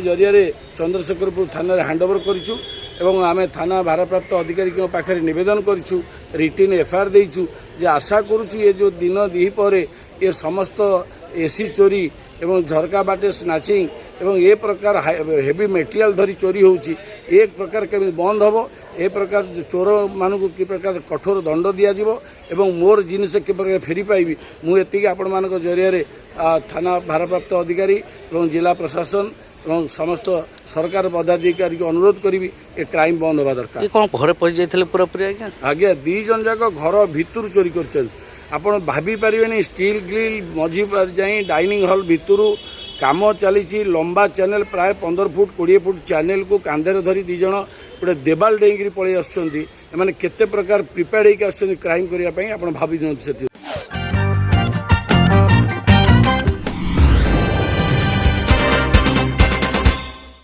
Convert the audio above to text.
जरिया चंद्रशेखरपुर थाना हैंडओवर करूँ एवं आम थाना भारप्राप्त अधिकारी पाखे नवेदन करूँ रिटिन एफआईआर देचु जे आशा करुचु ये जो दिन द्विपर ये समस्त एसी चोरी एवं झरका बाटे स्नाचिंग एवं ए प्रकार हेवी मटेरियल धरी चोरी होउची एक प्रकार केमी बंद हम ए प्रकार चोर मानू कि प्रकार कठोर दंड दिज्व एवं मोर जिनस कि प्रकार फेरी पाइबी मुझे आपण मान जरिया थाना भारप्राप्त अधिकारी एवं जिला प्रशासन एवं समस्त सरकार पदाधिकारी को अनुरोध करी ए क्राइम बंद होगा दरकार। कौन घर पहुंची पूरा पूरी आज्ञा दी जन जाक घर भितर चोरी कर आपण भाभी पारे स्टील ग्रिल मझी जाई डाइनिंग हॉल भितर काम चली लंबा चैनल प्राय 15 फुट 20 फुट चैनल को कांधे धरी दी जन गोटे देवाल डेईकरी पलि आसुँच केते प्रकार प्रिपेयर्ड होकर क्राइम करने भाभी दिखाते।